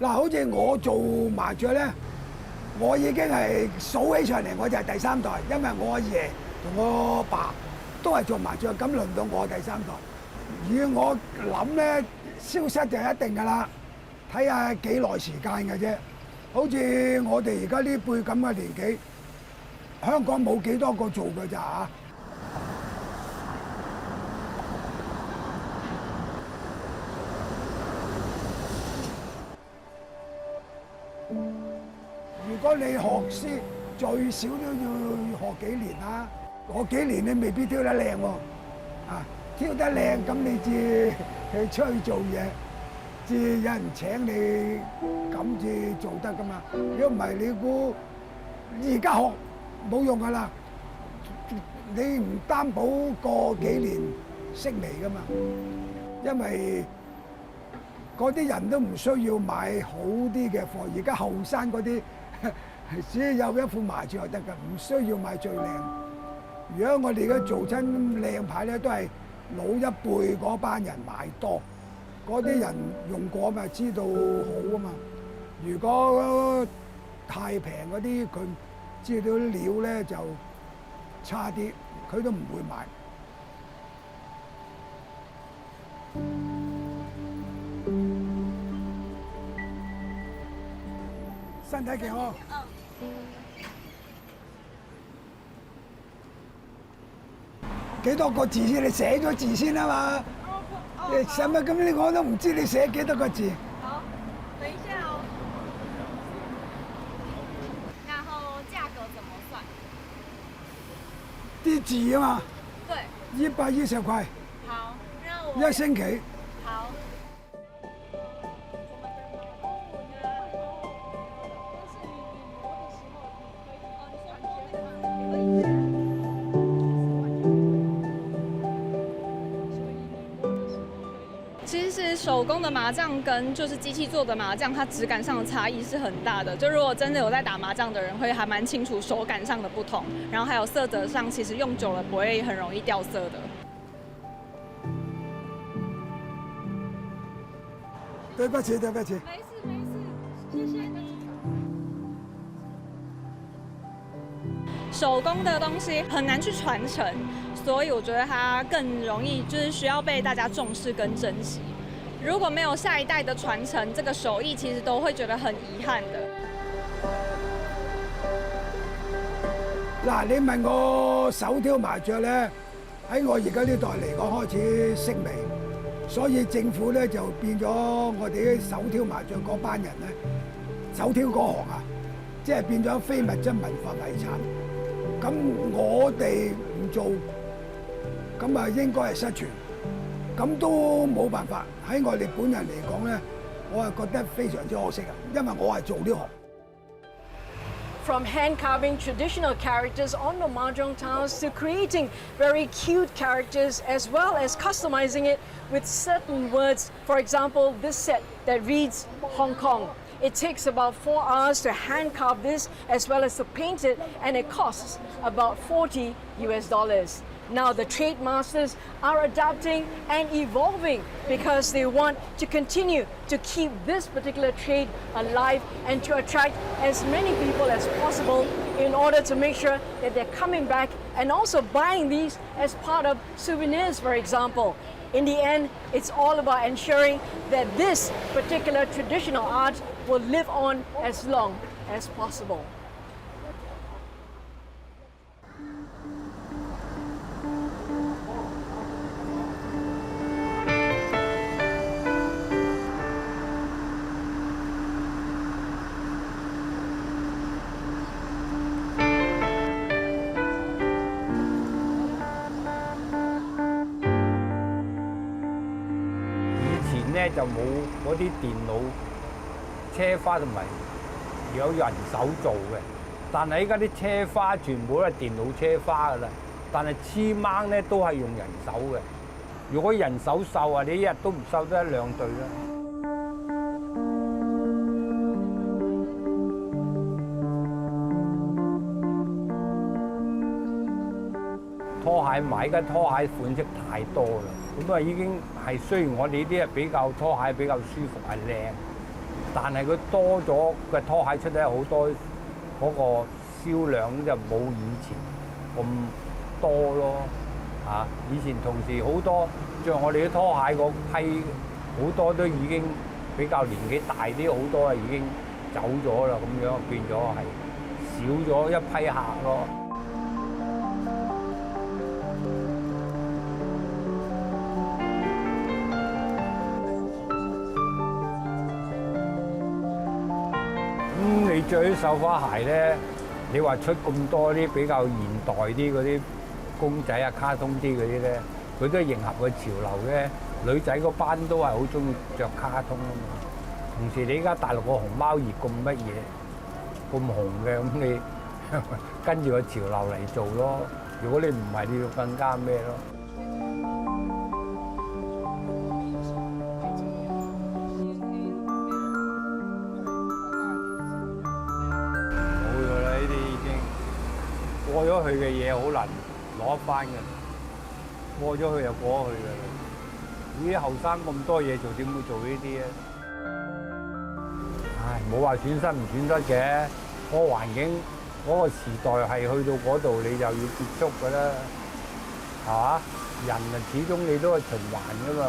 嗱，好似我做麻雀咧，我已經係數起上嚟，我就係第3代，因為我阿爺同我阿爸都係做麻雀，咁輪到我第3代。如果我諗咧，消失就一定㗎啦，睇下幾耐時間嘅啫。好似我哋而家呢輩咁嘅年紀，香港冇幾多個做㗎咋嚇。如果你學師最少都要學幾年啦，嗰幾年你未必挑得靚喎，啊，挑得靚咁你至去出去做嘢，至有人請你咁至做得噶嘛。如果唔係，你估而家學冇用噶啦，你唔擔保過幾年識嚟噶嘛，因為嗰啲人都唔需要買好啲嘅貨，而家後生嗰啲只要有一副麻雀就得㗎，唔需要買最靚。如果我哋而家做親靚牌咧，都係老一輩嗰班人買多，嗰啲人用過咪知道好啊嘛。如果太平嗰啲，佢知道啲料咧就差啲，佢都唔會買。身體健康。幾多個字先？你寫咗字先啊嘛。你使乜咁？我都唔知你寫幾多個字。好，等一下哦。然後價格怎麼算？啲字啊嘛。對。120塊。好，那我。1星期。好。其实手工的麻将跟就是机器做的麻将，它质感上的差异是很大的。就如果真的有在打麻将的人，会还蛮清楚手感上的不同，然后还有色泽上，其实用久了不会很容易掉色的。對不起，對不起。没事没事，谢谢。手工的东西很难去传承，所以我觉得它更容易就是需要被大家重視跟珍惜。如果沒有下一代的傳承，這個手藝其實都會覺得很遺憾的。嗱，你問我手挑麻雀咧，喺我而家呢代嚟講開始式微，所以政府咧就變咗我哋啲手挑麻雀嗰班人咧，手挑嗰行啊，即係變咗非物質文化遺產。咁我哋唔做，咁啊應該係失傳。咁都冇辦法，喺我哋本人嚟講咧，我係覺得非常之可惜啊，因為我係做呢行。From hand carving traditional characters on the Mahjong tiles to creating very cute characters as well as customizing it with certain words. For example, this set that reads Hong Kong. It takes about 4 hours to hand carve this as well as to paint it, and it costs about $40 US. Now the trade masters are adapting and evolving because they want to continue to keep this particular trade alive and to attract as many people as possible in order to make sure that they're coming back and also buying these as part of souvenirs, for example. In the end, it's all about ensuring that this particular traditional art will live on as long as possible. 咧就冇嗰啲電腦車花同埋有人手做嘅，但係依家啲車花全部都係電腦車花噶啦，但係黐掹咧都係用人手嘅。如果人手繡啊，你一日都唔繡得1-2對啦。拖鞋買嘅拖鞋款式太多啦，咁啊已經係雖然我哋呢啲係比較拖鞋比較舒服係靚，但係佢多咗嘅拖鞋出得好多，嗰個銷量就冇以前咁多咯。以前同時好多着我哋啲拖鞋嗰批，好多都已經比較年紀大啲，好多啊已經走咗啦，咁樣變咗係少咗一批客咯。你着啲繡花鞋咧，你話出咁多啲比較現代啲嗰啲公仔啊、卡通啲嗰啲咧，佢都係迎合個潮流嘅。女仔嗰班都係好中意着卡通啊嘛。同時你而家大陸個熊貓葉咁乜嘢咁紅嘅，咁你跟住個潮流嚟做咯。如果你唔係，你要更加咩咯？過咗去嘅嘢好難攞翻嘅，過咗去就過咗去嘅啦。呢啲後生咁多嘢做，點會做呢啲啊？唉，冇話損失唔損失嘅，個環境嗰個時代係去到嗰度，你就要結束㗎啦，係嘛？人啊，始終你都係循環㗎嘛。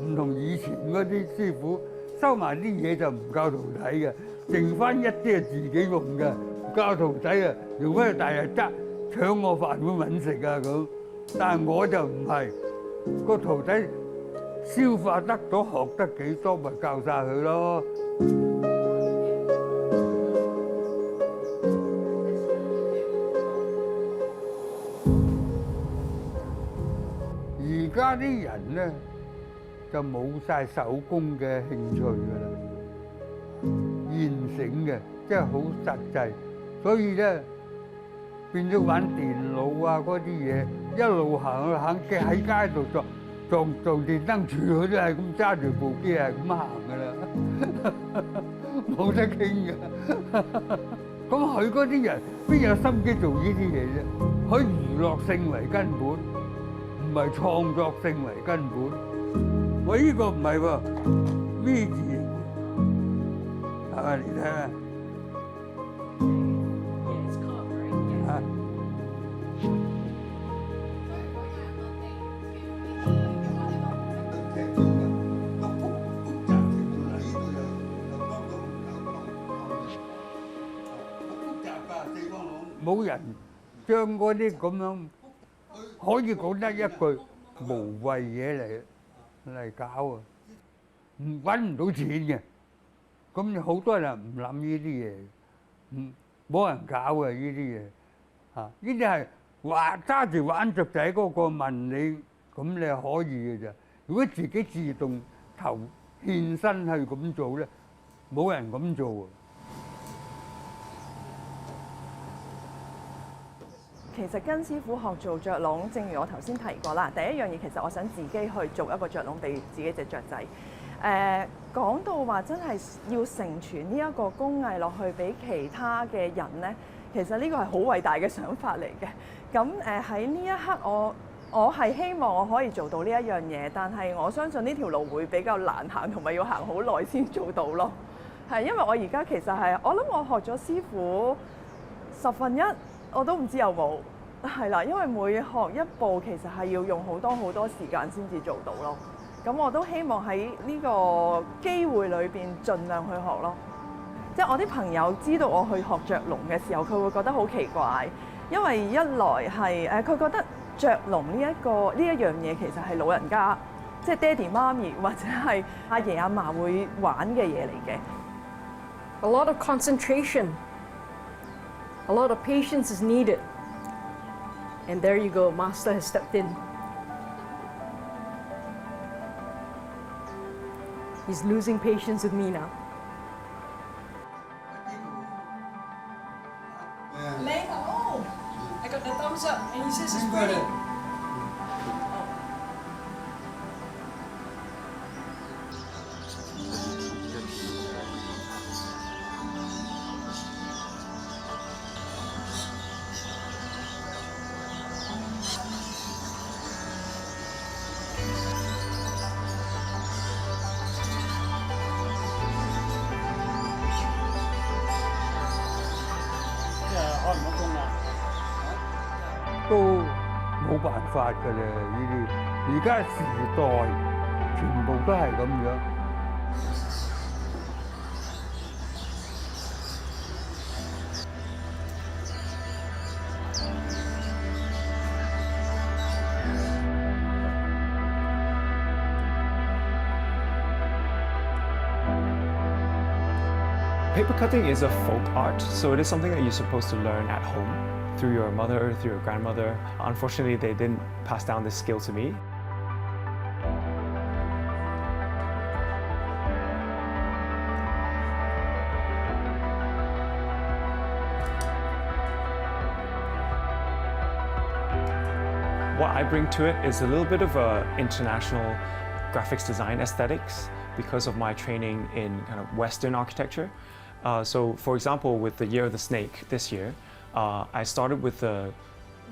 唔同以前嗰啲師傅收埋啲嘢就唔教徒弟嘅，剩翻一啲係自己用嘅，教徒弟啊，用翻去大日執搶我飯碗揾食啊咁。但係我就唔係，個徒弟消化得到學得幾多咪教晒佢咯。而家啲人咧就冇晒手工嘅興趣㗎啦，現成嘅即係好實際，所以咧變咗玩電腦啊嗰啲嘢，一路行去行嘅喺街度撞電燈柱，佢都係咁揸住部機係咁行㗎啦，冇得傾㗎。咁佢嗰啲人邊有心機做呢啲嘢啫？佢娛樂性為根本，唔係創作性為根本。我呢個唔係喎，咩字形？係咪？你睇下。啊！冇人將嗰啲咁樣可以講得一句無謂嘢嚟搞啊，揾唔到錢嘅，咁好多人唔諗呢啲嘢，冇人搞嘅呢啲嘢，呢啲係話揸住玩雀仔嗰個問你，咁你可以嘅咋。如果自己自動獻身去咁做咧，冇人咁做啊。其實跟師傅學做雀籠，正如我頭先提過啦。第一樣嘢其實我想自己去做一個雀籠俾自己隻雀仔。講到話真係要承傳呢一個工藝落去俾其他嘅人咧，其實呢個係好偉大嘅想法嚟嘅。咁喺呢一刻我係希望我可以做到呢一樣嘢，但係我相信呢條路會比較難行，同埋要行好耐先做到咯。係因為我而家其實係我諗我學咗師傅1/10，我都唔知有冇係啦，因為每學一步其實係要用好多時間先至做到咯。咁我都希望喺呢個機會裏邊盡量去學咯。即係我啲朋友知道我去學雀籠嘅時候，佢會覺得好奇怪，因為一來係佢覺得雀籠呢一樣嘢其實係老人家，即係爹哋媽咪或者係阿爺阿嫲會玩嘅嘢嚟嘅。A lot of concentration, a lot of patience is needed. And there you go, Master has stepped in. He's losing patience with me now. I got the thumbs up and he says it's pretty. 都冇辦法㗎啦，呢啲而家時代全部都係咁樣。Paper cutting is a folk art, so it is something that you're supposed to learn at home through your mother, through your grandmother. Unfortunately, they didn't pass down this skill to me. What I bring to it is a little bit of a international graphics design aesthetics because of my training in kind of Western architecture. So for example, with the Year of the Snake this year, I started with the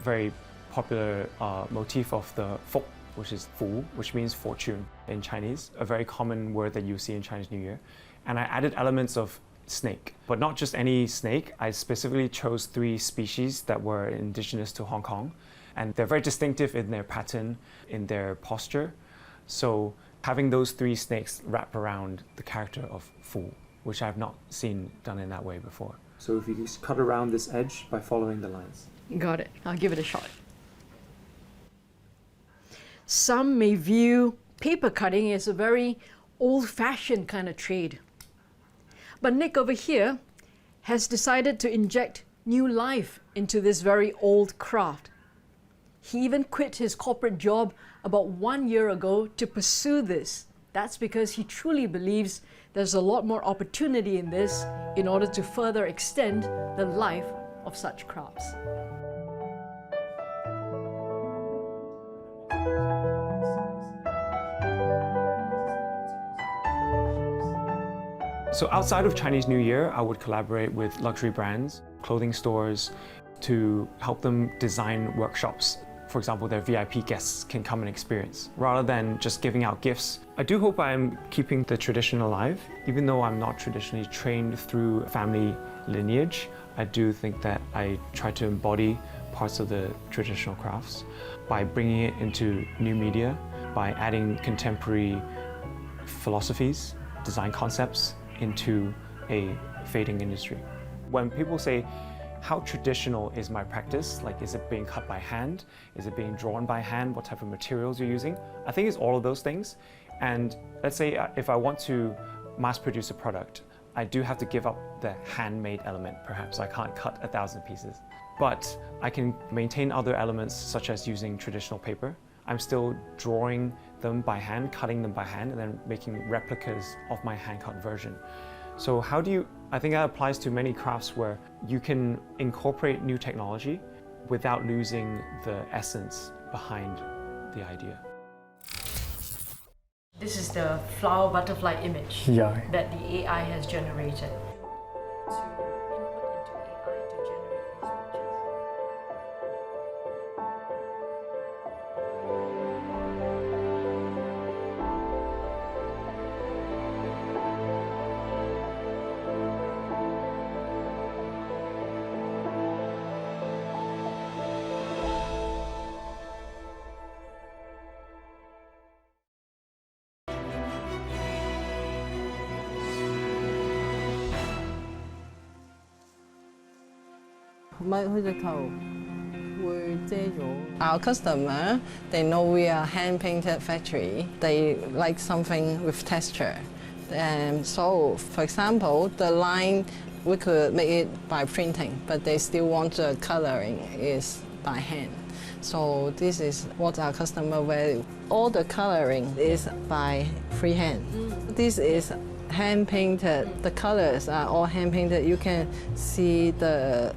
very popular motif of the fo, which is fu, which means fortune in Chinese, a very common word that you see in Chinese New Year. And I added elements of snake, but not just any snake. I specifically chose 3 species that were indigenous to Hong Kong, and they're very distinctive in their pattern, in their posture. So having those 3 snakes wrap around the character of fu, which I've not seen done in that way before. So if you just cut around this edge by following the lines. Got it. I'll give it a shot. Some may view paper cutting as a very old-fashioned kind of trade. But Nick over here has decided to inject new life into this very old craft. He even quit his corporate job about 1 year ago to pursue this. That's because he truly believes there's a lot more opportunity in this in order to further extend the life of such crafts. So outside of Chinese New Year, I would collaborate with luxury brands, clothing stores, to help them design workshops. For example, their VIP guests can come and experience, rather than just giving out gifts. I do hope I'm keeping the tradition alive. Even though I'm not traditionally trained through family lineage, I do think that I try to embody parts of the traditional crafts by bringing it into new media, by adding contemporary philosophies, design concepts into a fading industry. When people say, how traditional is my practice? Like, is it being cut by hand? Is it being drawn by hand? What type of materials you're using? I think it's all of those things. And let's say if I want to mass produce a product, I do have to give up the handmade element. Perhaps I can't cut 1,000 pieces, but I can maintain other elements such as using traditional paper. I'm still drawing them by hand, cutting them by hand, and then making replicas of my hand-cut version. So how do you, I think that applies to many crafts where you can incorporate new technology without losing the essence behind the idea. This is the flower butterfly image that the AI has generated. Our customer, they know we are hand-painted factory. They like something with texture. And so, for example, the line, we could make it by printing, but they still want the coloring is by hand. So this is what our customer value. All the coloring is by freehand. This is hand-painted. The colors are all hand-painted. You can see the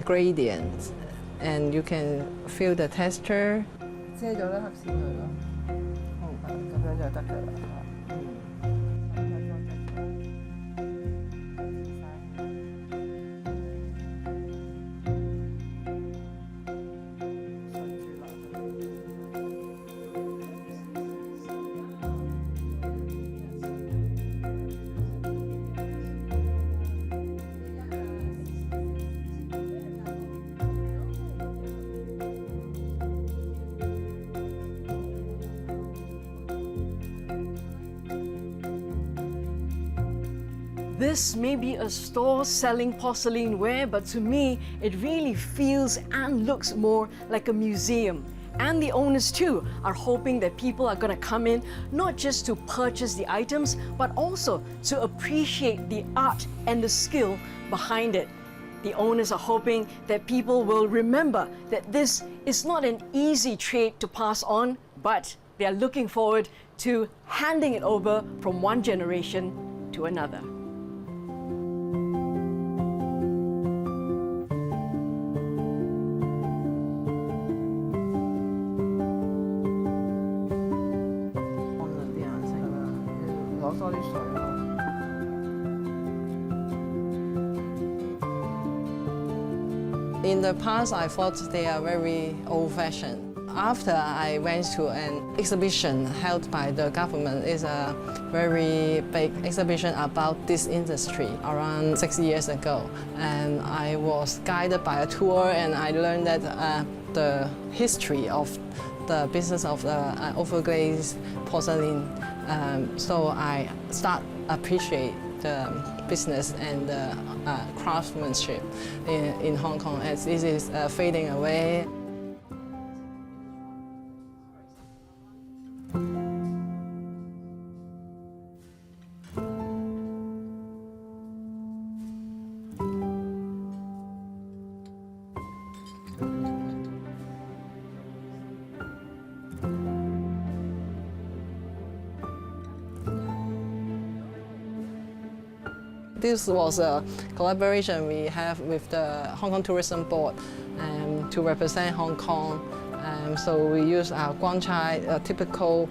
gradients and you can feel the texture. 遮咗啦，合線佢咯。咁樣就得㗎啦。this may be a store selling porcelain ware, but to me, it really feels and looks more like a museum. And the owners too are hoping that people are going to come in not just to purchase the items, but also to appreciate the art and the skill behind it. The owners are hoping that people will remember that this is not an easy trade to pass on, but they are looking forward to handing it over from one generation to another. In the past, I thought they are very old-fashioned. After I went to an exhibition held by the government, it's a very big exhibition about this industry around 6 years ago. And I was guided by a tour, and I learned that the history of the business of overglazed porcelain. So I start appreciate the business and the craftsmanship in Hong Kong, as this is fading away. This was a collaboration we have with the Hong Kong Tourism Board to represent Hong Kong. So we use our Guangcai typical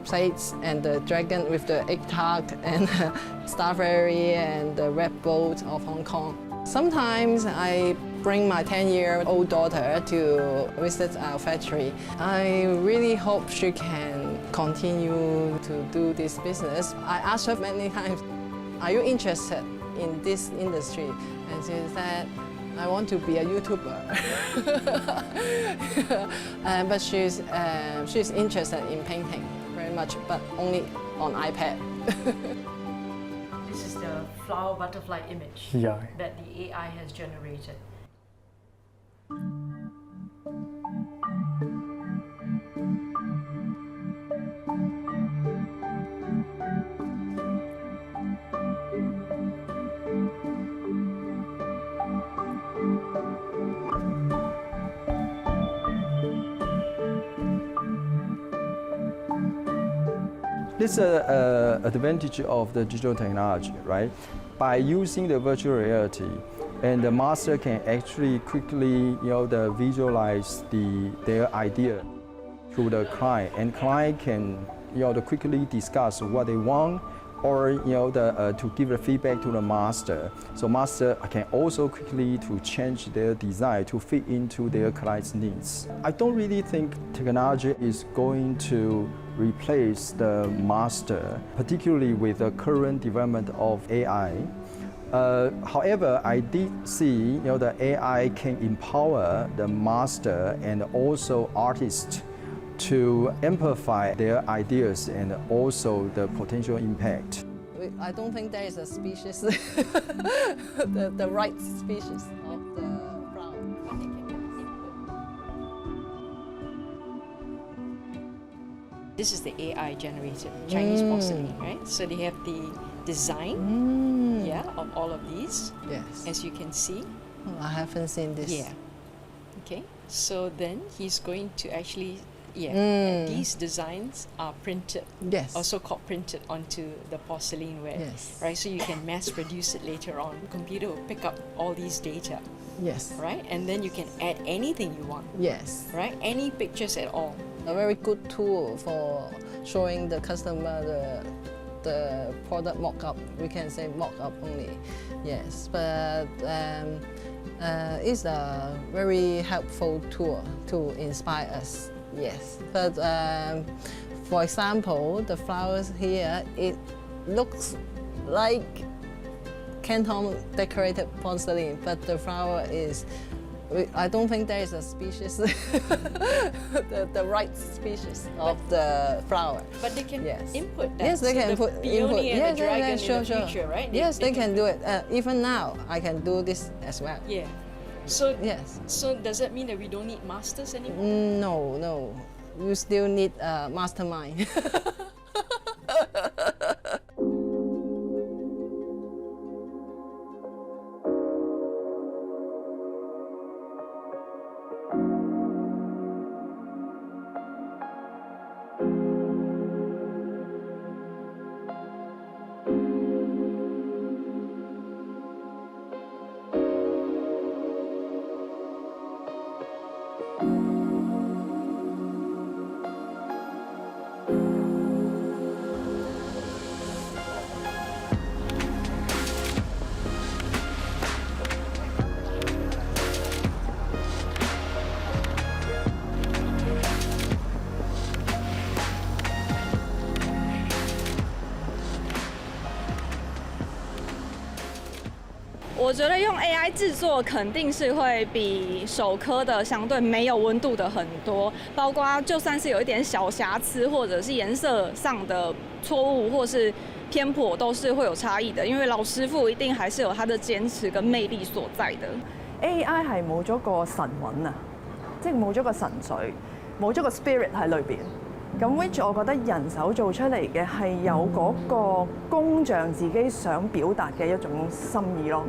plates and the dragon with the egg tart and star fairy and the red boat of Hong Kong. Sometimes I bring my 10-year-old daughter to visit our factory. I really hope she can continue to do this business. I asked her many times, are you interested in this industry? And she said, I want to be a YouTuber. But she's interested in painting very much, but only on iPad. This is the flower butterfly image that the AI has generated. This is an advantage of the digital technology, right? By using the virtual reality, and the master can actually quickly, visualize their idea to the client, and client can, quickly discuss what they want, or to give the feedback to the master. So master can also quickly to change their design to fit into their client's needs. I don't really think technology is going to replace the master, particularly with the current development of AI. However, I did see the AI can empower the master and also artists to amplify their ideas and also the potential impact. I don't think there is a species, the right species of the flower. This is the AI generated Chinese porcelain, right? So they have the design, of all of these. Yes. As you can see. Oh, I haven't seen this. Yeah. Okay. So then he's going to actually, and these designs are printed. Yes. Also called printed onto the porcelain ware. Yes. Right. So you can mass produce it later on. The computer will pick up all these data. Yes. Right. And then you can add anything you want. Yes. Right. Any pictures at all. A very good tool for showing the customer the product mock-up. We can say mock-up only. Yes, but it's a very helpful tool to inspire us. Yes, but for example, the flowers here, it looks like Canton decorated porcelain, but the flower is I don't think there is a species, the right species of the flower. But they can Yes. input that. Yes, they so can the put peony input. and Yes, the dragon sure, in the sure. future, right? Yes, they can do it. Even now, I can do this as well. Yeah. So Yes. So does that mean that we don't need masters anymore? No, no. You still need a mastermind.我觉得用 AI 制作肯定是会比手刻的相对没有温度的很多，包括就算是有一点小瑕疵或者是颜色上的错误或是偏颇，都是会有差异的。因為老師傅一定還是有他的堅持跟魅力所在的。AI 係冇咗個神韻啊，即係冇咗個神髓，冇咗個 spirit 喺裏邊。咁 which 我覺得人手做出嚟嘅係有嗰個工匠自己想表達嘅一種心意咯。